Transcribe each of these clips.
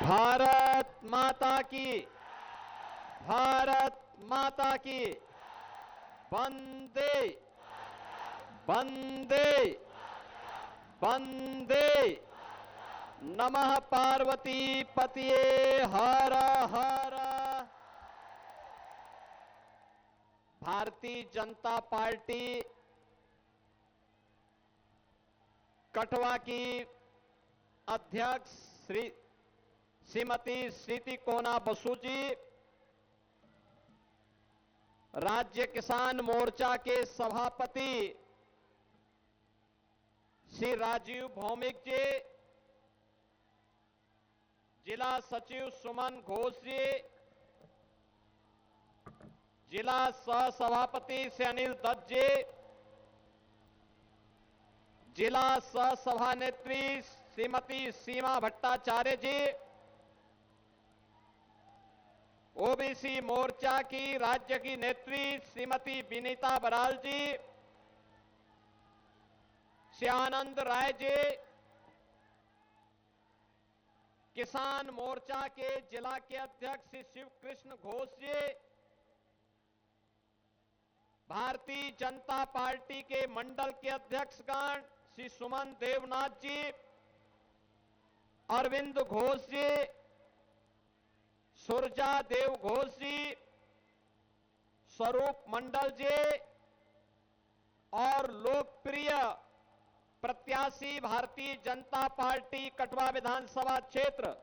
भारत माता की, भारत माता की, वंदे वंदे वंदे, नमः पार्वती पतिये हर हर। भारतीय जनता पार्टी कठवा की अध्यक्ष श्रीमती श्रीति कोना बसु जी, राज्य किसान मोर्चा के सभापति श्री राजीव भौमिक जी, जिला सचिव सुमन घोष जी, जिला सह सभापति श्री अनिल दत्त जी, जिला सह सभानेत्री श्रीमती सीमा भट्टाचार्य जी, ओबीसी मोर्चा की राज्य की नेत्री श्रीमती विनीता बराल जी, श्री आनंद राय जी, किसान मोर्चा के जिला के अध्यक्ष श्री शिव कृष्ण घोष जी, भारतीय जनता पार्टी के मंडल के अध्यक्षगण श्री सुमन देवनाथ जी, अरविंद घोष जी, सुरजा देव घोष जी, स्वरूप मंडल जी और लोकप्रिय प्रत्याशी भारतीय जनता पार्टी कठवा विधानसभा क्षेत्र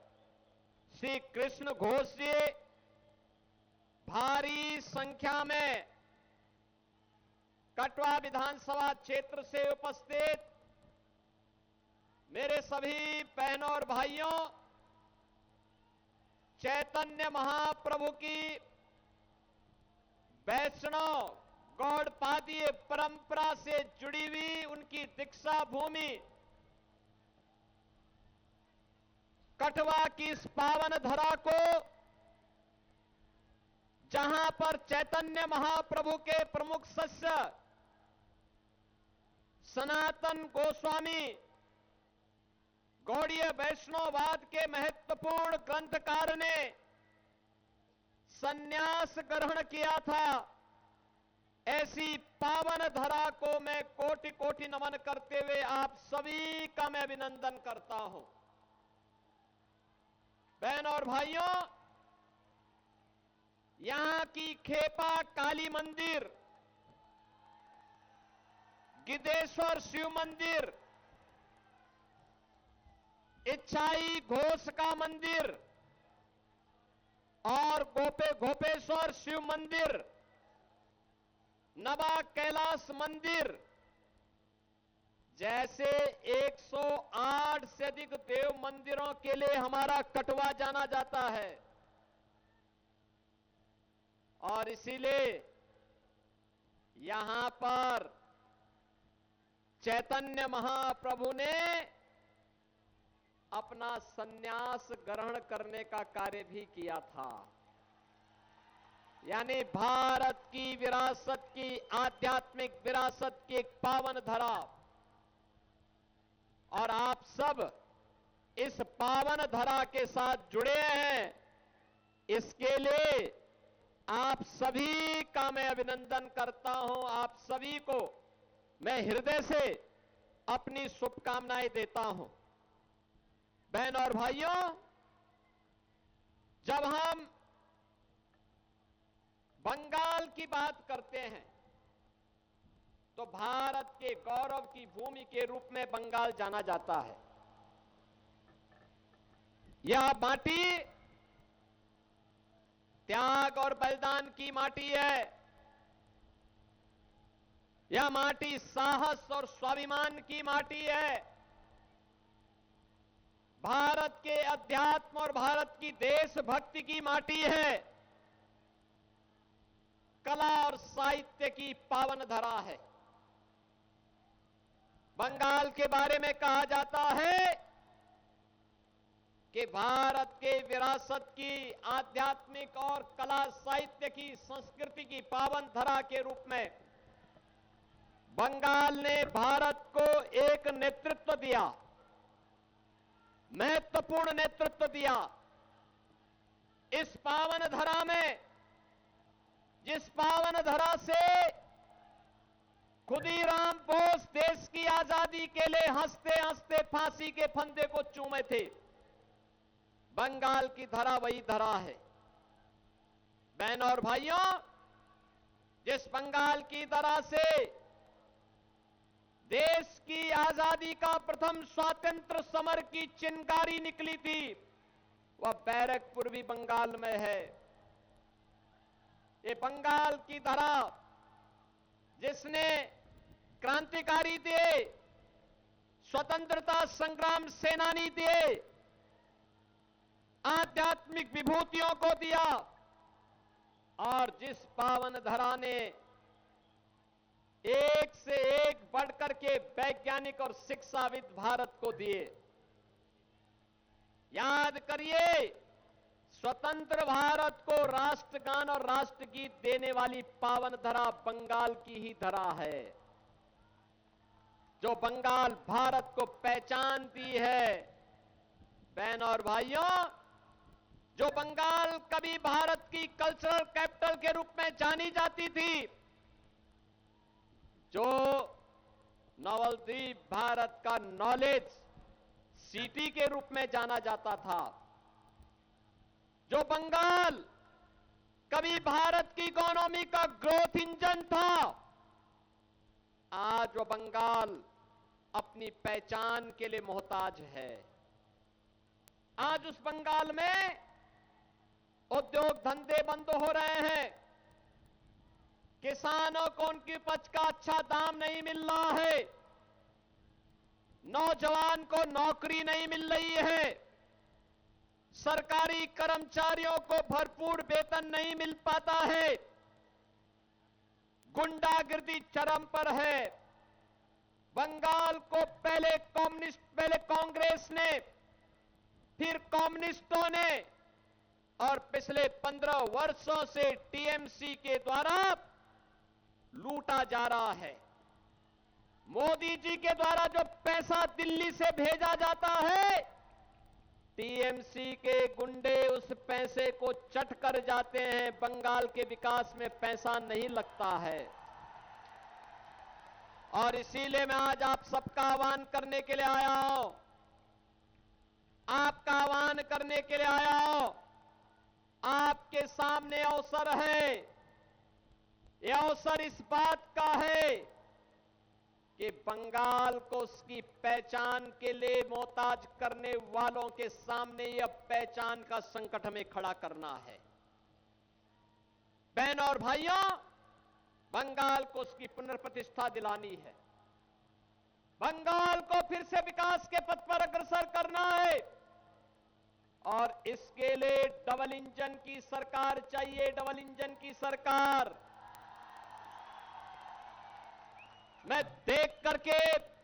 श्री कृष्ण घोष जी, भारी संख्या में कठवा विधानसभा क्षेत्र से उपस्थित मेरे सभी बहनों और भाइयों, चैतन्य महाप्रभु की वैष्णव गौड़पादीय परंपरा से जुड़ी हुई उनकी दीक्षा भूमि कठवा की इस पावन धरा को, जहां पर चैतन्य महाप्रभु के प्रमुख शिष्य सनातन गोस्वामी गौड़ीय वैष्णववाद के महत्वपूर्ण ग्रंथकार ने संन्यास ग्रहण किया था, ऐसी पावन धरा को मैं कोटि कोटि नमन करते हुए आप सभी का मैं अभिनंदन करता हूं। बहनों और भाइयों, यहां की खेपा काली मंदिर, गिद्धेश्वर शिव मंदिर, इच्छाई घोष का मंदिर और गोपेश्वर शिव मंदिर, नवा कैलाश मंदिर जैसे 108 से अधिक देव मंदिरों के लिए हमारा कठवा जाना जाता है। और इसीलिए यहां पर चैतन्य महाप्रभु ने अपना संन्यास ग्रहण करने का कार्य भी किया था, यानी भारत की विरासत की, आध्यात्मिक विरासत की एक पावन धरा, और आप सब इस पावन धरा के साथ जुड़े हैं। इसके लिए आप सभी का मैं अभिनंदन करता हूं। आप सभी को मैं हृदय से अपनी शुभकामनाएं देता हूं। बहनों और भाइयों, जब हम बंगाल की बात करते हैं तो भारत के गौरव की भूमि के रूप में बंगाल जाना जाता है। यह माटी त्याग और बलिदान की माटी है। यह माटी साहस और स्वाभिमान की माटी है। भारत के अध्यात्म और भारत की देशभक्ति की माटी है। कला और साहित्य की पावन धरा है। बंगाल के बारे में कहा जाता है कि भारत के विरासत की, आध्यात्मिक और कला साहित्य की, संस्कृति की पावन धरा के रूप में बंगाल ने भारत को एक नेतृत्व दिया, महत्वपूर्ण नेतृत्व दिया। इस पावन धरा में, जिस पावन धरा से खुदीराम बोस देश की आजादी के लिए हंसते हंसते फांसी के फंदे को चूमे थे, बंगाल की धरा वही धरा है। बहनों और भाइयों, जिस बंगाल की धरा से देश की आजादी का प्रथम स्वातंत्र समर की चिंगारी निकली थी, वह बैरकपुर भी बंगाल में है। ये बंगाल की धरा जिसने क्रांतिकारी थे, स्वतंत्रता संग्राम सेनानी थे, आध्यात्मिक विभूतियों को दिया, और जिस पावन धरा ने एक से एक बढ़कर के वैज्ञानिक और शिक्षाविद भारत को दिए। याद करिए, स्वतंत्र भारत को राष्ट्रगान और राष्ट्रगीत देने वाली पावन धरा बंगाल की ही धरा है, जो बंगाल भारत को पहचानती है। बहनों और भाइयों, जो बंगाल कभी भारत की कल्चरल कैपिटल के रूप में जानी जाती थी, जो नवलद्वीप भारत का नॉलेज सिटी के रूप में जाना जाता था, जो बंगाल कभी भारत की इकोनॉमी का ग्रोथ इंजन था, आज वो बंगाल अपनी पहचान के लिए मोहताज है। आज उस बंगाल में उद्योग धंधे बंद हो रहे हैं, किसानों को उनकी उपज का अच्छा दाम नहीं मिल रहा है, नौजवान को नौकरी नहीं मिल रही है, सरकारी कर्मचारियों को भरपूर वेतन नहीं मिल पाता है, गुंडागिर्दी चरम पर है। बंगाल को पहले कांग्रेस ने, फिर कम्युनिस्टों ने, और पिछले 15 वर्षों से टीएमसी के द्वारा लूटा जा रहा है। मोदी जी के द्वारा जो पैसा दिल्ली से भेजा जाता है, टीएमसी के गुंडे उस पैसे को चट कर जाते हैं। बंगाल के विकास में पैसा नहीं लगता है। और इसीलिए मैं आज आप सबका आह्वान करने के लिए आया हूं, आपका आह्वान करने के लिए आया हूं। आपके सामने अवसर है, यह अवसर इस बात का है कि बंगाल को उसकी पहचान के लिए मोहताज करने वालों के सामने यह पहचान का संकट हमें खड़ा करना है। बहनों और भाइयों, बंगाल को उसकी पुनर्प्रतिष्ठा दिलानी है, बंगाल को फिर से विकास के पथ पर अग्रसर करना है, और इसके लिए डबल इंजन की सरकार चाहिए। डबल इंजन की सरकार। मैं देख करके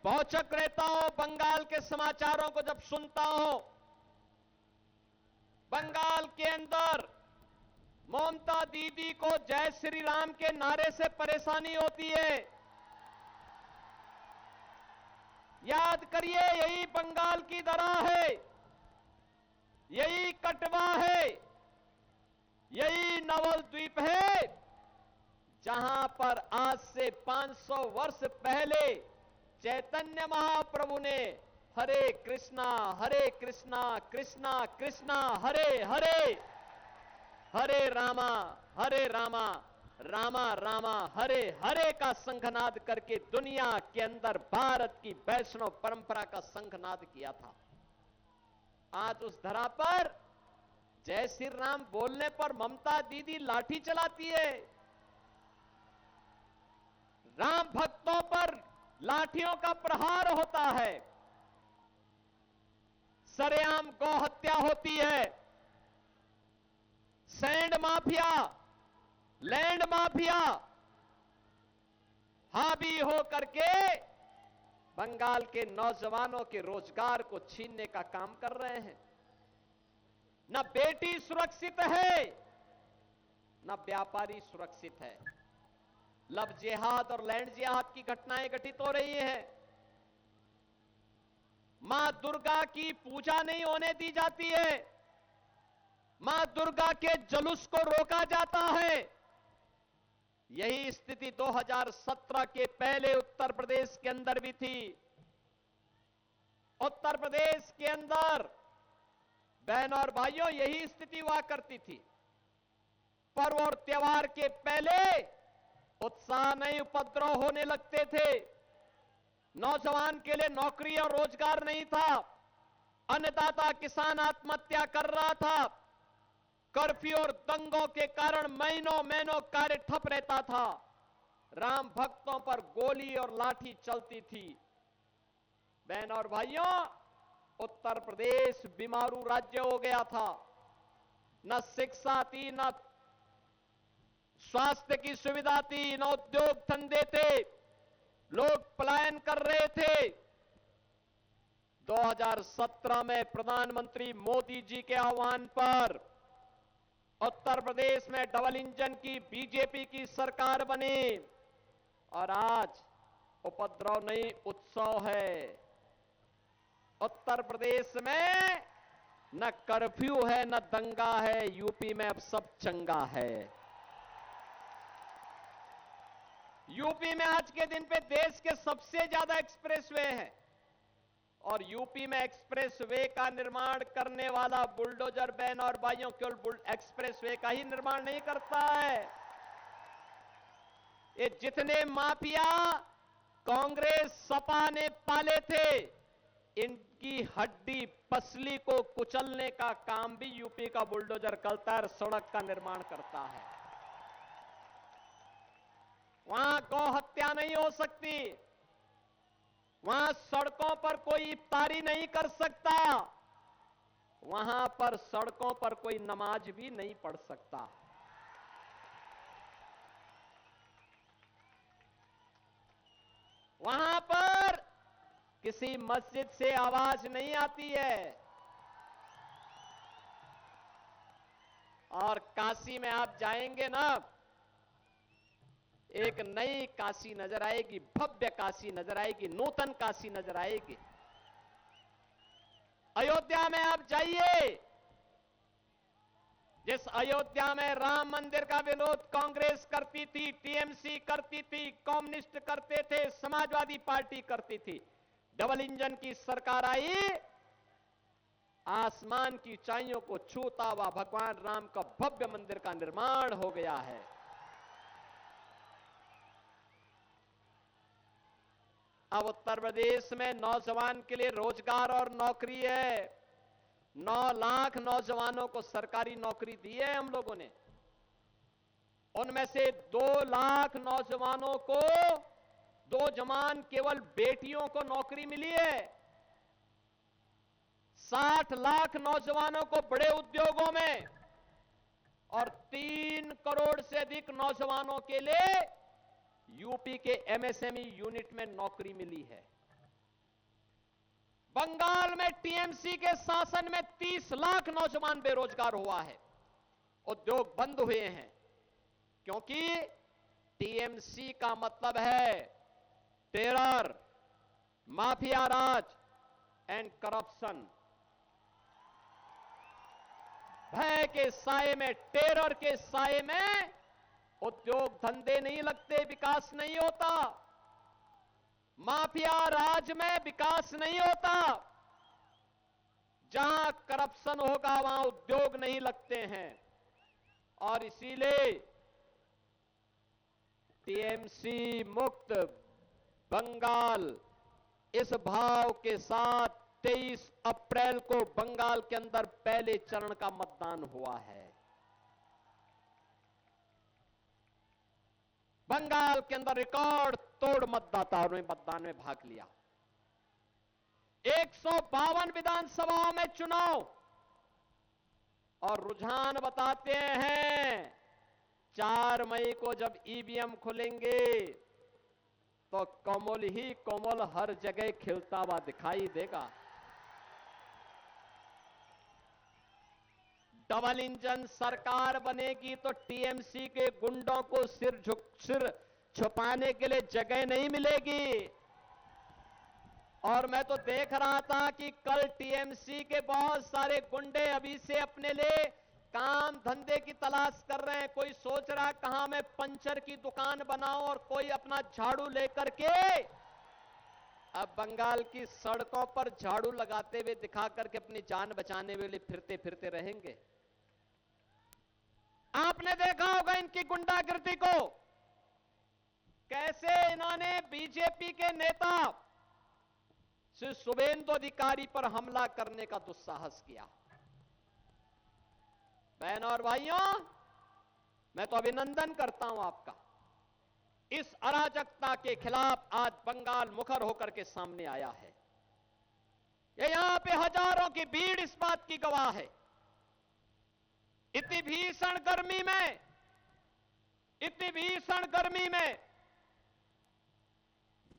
भौचक रहता हूं बंगाल के समाचारों को जब सुनता हूं। बंगाल के अंदर ममता दीदी को जय श्री राम के नारे से परेशानी होती है। याद करिए, यही बंगाल की धरा है, यही कटवा है, यही नवलद्वीप है, जहां पर आज से 500 वर्ष पहले चैतन्य महाप्रभु ने हरे कृष्णा कृष्णा कृष्णा हरे हरे, हरे रामा रामा रामा हरे हरे का संघनाद करके दुनिया के अंदर भारत की वैष्णव परंपरा का संघनाद किया था। आज उस धरा पर जय श्री राम बोलने पर ममता दीदी लाठी चलाती है, राम भक्तों पर लाठियों का प्रहार होता है, सरेआम गौ हत्या होती है, सैंड माफिया, लैंड माफिया हावी हो करके बंगाल के नौजवानों के रोजगार को छीनने का काम कर रहे हैं। न बेटी सुरक्षित है, न व्यापारी सुरक्षित है। लव जिहाद और लैंड जिहाद की घटनाएं घटित हो रही हैं। मां दुर्गा की पूजा नहीं होने दी जाती है। मां दुर्गा के जुलूस को रोका जाता है। यही स्थिति 2017 के पहले उत्तर प्रदेश के अंदर भी थी। उत्तर प्रदेश के अंदर बहनों और भाइयों यही स्थिति हुआ करती थी। पर्व और त्योहार के पहले उत्साह नहीं, उपद्रव होने लगते थे। नौजवान के लिए नौकरी और रोजगार नहीं था। अन्नदाता किसान आत्महत्या कर रहा था। कर्फ्यू और दंगों के कारण महीनों महीनों कार्य ठप रहता था। राम भक्तों पर गोली और लाठी चलती थी। बहनों और भाइयों, उत्तर प्रदेश बीमारू राज्य हो गया था। न शिक्षा थी, न स्वास्थ्य की सुविधा थी, न उद्योग धंधे थे। लोग पलायन कर रहे थे। 2017 में प्रधानमंत्री मोदी जी के आह्वान पर उत्तर प्रदेश में डबल इंजन की बीजेपी की सरकार बनी और आज उपद्रव नहीं, उत्सव है। उत्तर प्रदेश में न कर्फ्यू है, न दंगा है। यूपी में अब सब चंगा है। यूपी में आज के दिन पे देश के सबसे ज्यादा एक्सप्रेसवे हैं और यूपी में एक्सप्रेसवे का निर्माण करने वाला बुलडोजर बहन और भाइयों केवल एक्सप्रेसवे का ही निर्माण नहीं करता है। ये जितने माफिया कांग्रेस सपा ने पाले थे, इनकी हड्डी पसली को कुचलने का काम भी यूपी का बुलडोजर करता है और सड़क का निर्माण करता है। वहां गौ हत्या नहीं हो सकती। वहां सड़कों पर कोई इफ्तारी नहीं कर सकता। वहां पर सड़कों पर कोई नमाज भी नहीं पढ़ सकता। वहां पर किसी मस्जिद से आवाज नहीं आती है। और काशी में आप जाएंगे ना, एक नई काशी नजर आएगी, भव्य काशी नजर आएगी, नूतन काशी नजर आएगी। अयोध्या में आप जाइए। जिस अयोध्या में राम मंदिर का विरोध कांग्रेस करती थी, टीएमसी करती थी, कम्युनिस्ट करते थे, समाजवादी पार्टी करती थी, डबल इंजन की सरकार आई। आसमान की ऊंचाइयों को छूता हुआ भगवान राम का भव्य मंदिर का निर्माण हो गया है। अब उत्तर प्रदेश में नौजवान के लिए रोजगार और नौकरी है। 9 लाख नौजवानों को सरकारी नौकरी दी है हम लोगों ने। उनमें से 2 लाख नौजवानों को, 2 जवान केवल बेटियों को नौकरी मिली है। 60 लाख नौजवानों को बड़े उद्योगों में और 3 करोड़ से अधिक नौजवानों के लिए यूपी के एमएसएमई यूनिट में नौकरी मिली है। बंगाल में टीएमसी के शासन में 30 लाख नौजवान बेरोजगार हुआ है। उद्योग बंद हुए हैं क्योंकि टीएमसी का मतलब है terror, mafia Raj and corruption. भय के साए में, टेरर के साए में उद्योग धंधे नहीं लगते, विकास नहीं होता। माफिया राज में विकास नहीं होता। जहां करप्शन होगा वहां उद्योग नहीं लगते हैं। और इसीलिए टीएमसी मुक्त बंगाल इस भाव के साथ 23 अप्रैल को बंगाल के अंदर पहले चरण का मतदान हुआ है। बंगाल के अंदर रिकॉर्ड तोड़ मतदाताओं ने मतदान में भाग लिया। 152 विधानसभाओं में चुनाव और रुझान बताते हैं 4 मई को जब ईवीएम खुलेंगे तो कमल ही कमल हर जगह खिलता हुआ दिखाई देगा। डबल इंजन सरकार बनेगी तो टीएमसी के गुंडों को सिर छुपाने के लिए जगह नहीं मिलेगी। और मैं तो देख रहा था कि कल टीएमसी के बहुत सारे गुंडे अभी से अपने लिए काम धंधे की तलाश कर रहे हैं। कोई सोच रहा है कहां मैं पंचर की दुकान बनाऊं, और कोई अपना झाड़ू लेकर के अब बंगाल की सड़कों पर झाड़ू लगाते हुए दिखा करके अपनी जान बचाने वाले फिरते फिरते रहेंगे। आपने देखा होगा इनकी गुंडागिर्दी को, कैसे इन्होंने बीजेपी के नेता श्री शुभेंदु अधिकारी पर हमला करने का दुस्साहस किया। बहनों और भाइयों, मैं तो अभिनंदन करता हूं आपका। इस अराजकता के खिलाफ आज बंगाल मुखर होकर के सामने आया है। ये यहां पे हजारों की भीड़ इस बात की गवाह है। इतनी भीषण गर्मी में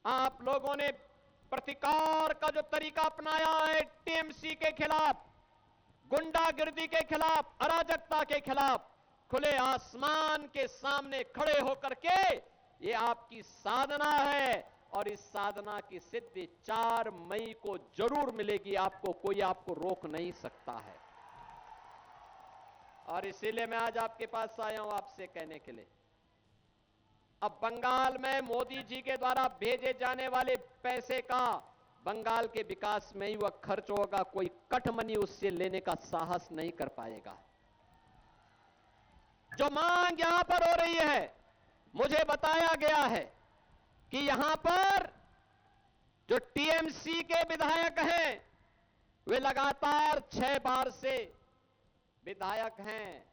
आप लोगों ने प्रतिकार का जो तरीका अपनाया है टीएमसी के खिलाफ, गुंडागिर्दी के खिलाफ, अराजकता के खिलाफ, खुले आसमान के सामने खड़े होकर के, ये आपकी साधना है और इस साधना की सिद्धि 4 मई को जरूर मिलेगी। आपको कोई आपको रोक नहीं सकता है। और इसीलिए मैं आज आपके पास आया हूं आपसे कहने के लिए, अब बंगाल में मोदी जी के द्वारा भेजे जाने वाले पैसे का बंगाल के विकास में ही वह खर्च होगा। कोई कठमनी उससे लेने का साहस नहीं कर पाएगा। जो मांग यहां पर हो रही है, मुझे बताया गया है कि यहां पर जो टीएमसी के विधायक हैं वे लगातार 6 बार से विधायक हैं।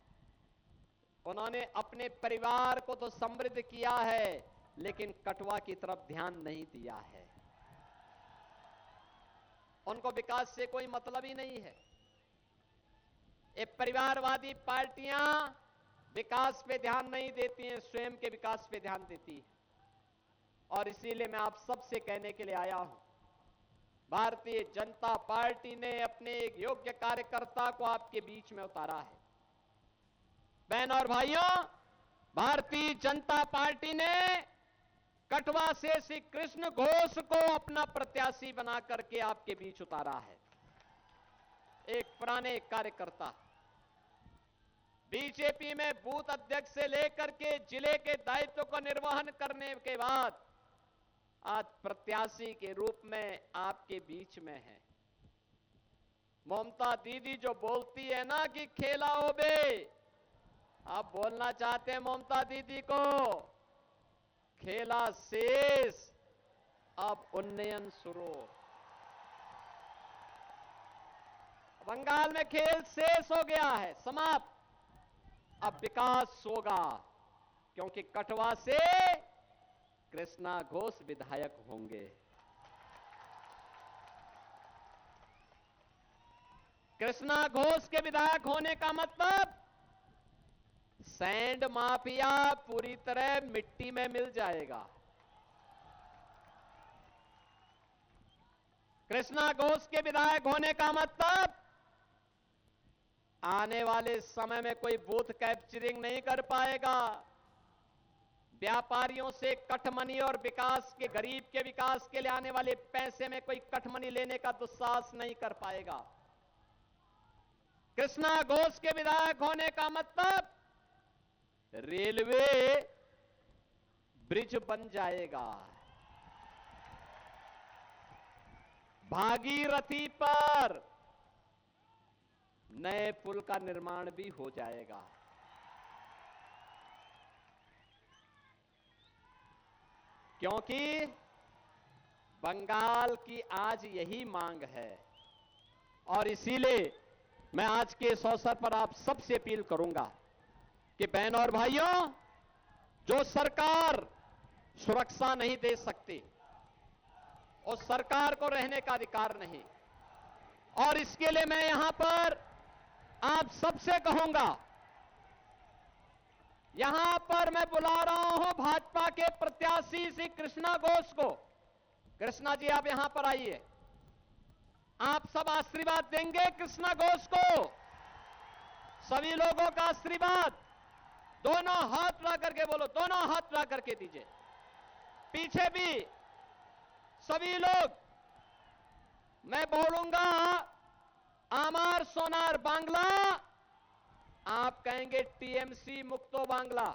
उन्होंने अपने परिवार को तो समृद्ध किया है, लेकिन कटवा की तरफ ध्यान नहीं दिया है। उनको विकास से कोई मतलब ही नहीं है। ये परिवारवादी पार्टियां विकास पे ध्यान नहीं देती हैं, स्वयं के विकास पे ध्यान देती है। और इसीलिए मैं आप सबसे कहने के लिए आया हूं, भारतीय जनता पार्टी ने अपने एक योग्य कार्यकर्ता को आपके बीच में उतारा है। बहनों और भाइयों, भारतीय जनता पार्टी ने कटवा से श्री कृष्ण घोष को अपना प्रत्याशी बना करके आपके बीच उतारा है। एक पुराने कार्यकर्ता, बीजेपी में बूथ अध्यक्ष से लेकर के जिले के दायित्व को निर्वहन करने के बाद आज प्रत्याशी के रूप में आपके बीच में है। ममता दीदी जो बोलती है ना कि खेला हो बे, आप बोलना चाहते हैं ममता दीदी को, खेला शेष, अब उन्नयन शुरू। बंगाल में खेल शेष हो गया है, समाप्त। अब विकास होगा, क्योंकि कटवा से कृष्णा घोष विधायक होंगे। कृष्णा घोष के विधायक होने का मतलब सैंड माफिया पूरी तरह मिट्टी में मिल जाएगा। कृष्णा घोष के विधायक होने का मतलब आने वाले समय में कोई बूथ कैप्चरिंग नहीं कर पाएगा, व्यापारियों से कठमनी और विकास के, गरीब के विकास के लिए आने वाले पैसे में कोई कठमनी लेने का दुस्साहस नहीं कर पाएगा। कृष्णा घोष के विधायक होने का मतलब रेलवे ब्रिज बन जाएगा, भागीरथी पर नए पुल का निर्माण भी हो जाएगा। क्योंकि बंगाल की आज यही मांग है। और इसीलिए मैं आज के इस अवसर पर आप सबसे अपील करूंगा कि बहनों और भाइयों, जो सरकार सुरक्षा नहीं दे सकती उस सरकार को रहने का अधिकार नहीं। और इसके लिए मैं यहां पर आप सबसे कहूंगा, यहां पर मैं बुला रहा हूं भाजपा के प्रत्याशी श्री कृष्णा घोष को। कृष्णा जी, आप यहां पर आइए। आप सब आशीर्वाद देंगे कृष्णा घोष को। सभी लोगों का आशीर्वाद दोनों हाथ ला करके बोलो, दोनों हाथ ला करके दीजिए। पीछे भी सभी लोग, मैं बोलूंगा आमार सोनार बांग्ला, आप कहेंगे टीएमसी मुक्तो बांग्ला,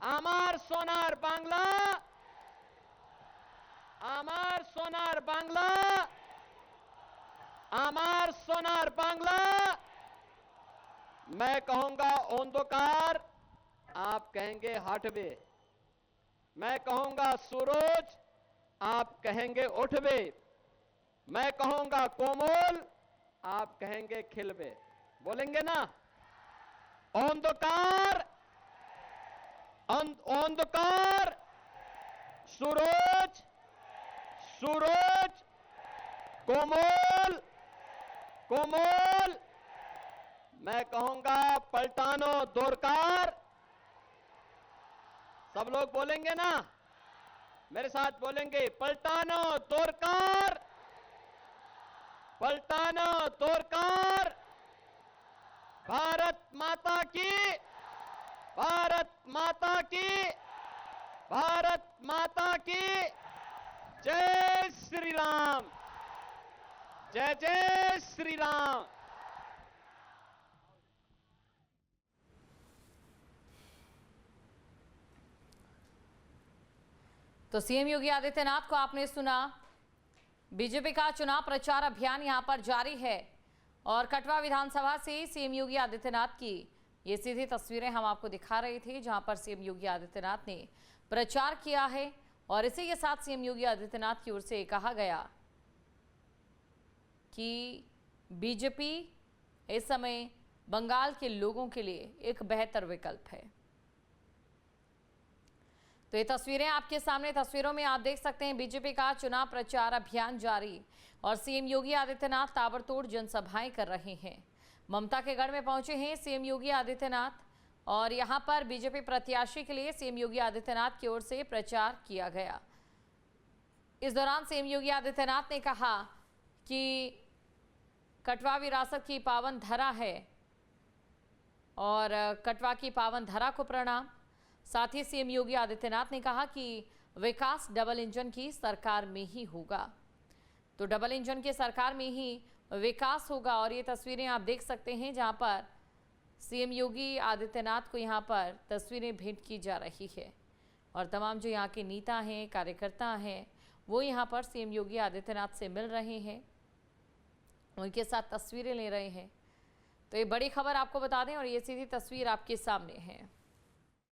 आमार सोनार बांग्ला, आमार सोनार बांग्ला, आमार सोनार बांग्ला। मैं कहूंगा ओंधकार, आप कहेंगे हटवे। मैं कहूंगा सूरज, आप कहेंगे उठवे। मैं कहूंगा कोमल, आप कहेंगे खिलवे। बोलेंगे ना? ओंधकार, ओंधकार, सूरज, सूरज, कोमल, कोमल। मैं कहूंगा पलटानो दोरकार। सब लोग बोलेंगे ना? मेरे साथ बोलेंगे पलटानो दोरकार, पलटानो दोरकार। भारत माता की, भारत माता की, भारत माता की जय श्री राम, जय जय श्री राम। तो सीएम योगी आदित्यनाथ को आपने सुना। बीजेपी का चुनाव प्रचार अभियान यहां पर जारी है और कटवा विधानसभा से सीएम योगी आदित्यनाथ की ये सीधी तस्वीरें हम आपको दिखा रहे थे, जहां पर सीएम योगी आदित्यनाथ ने प्रचार किया है। और इसी के साथ सीएम योगी आदित्यनाथ की ओर से कहा गया कि बीजेपी इस समय बंगाल के लोगों के लिए एक बेहतर विकल्प है। तो ये तस्वीरें आपके सामने, तस्वीरों में आप देख सकते हैं बीजेपी का चुनाव प्रचार अभियान जारी और सीएम योगी आदित्यनाथ ताबड़तोड़ जनसभाएं कर रहे हैं। ममता के गढ़ में पहुंचे हैं सीएम योगी आदित्यनाथ और यहां पर बीजेपी प्रत्याशी के लिए सीएम योगी आदित्यनाथ की ओर से प्रचार किया गया। इस दौरान सीएम योगी आदित्यनाथ ने कहा कि कटवा विरासत की पावन धरा है और कटवा की पावन धरा को प्रणाम। साथ ही सीएम योगी आदित्यनाथ ने कहा कि विकास डबल इंजन की सरकार में ही होगा, तो डबल इंजन की सरकार में ही विकास होगा। और ये तस्वीरें आप देख सकते हैं जहां पर सीएम योगी आदित्यनाथ को यहां पर तस्वीरें भेंट की जा रही है और तमाम जो यहां के नेता हैं, कार्यकर्ता हैं, वो यहां पर सीएम योगी आदित्यनाथ से मिल रहे हैं, उनके साथ तस्वीरें ले रहे हैं। तो ये बड़ी खबर आपको बता दें और ये सीधी तस्वीर आपके सामने है।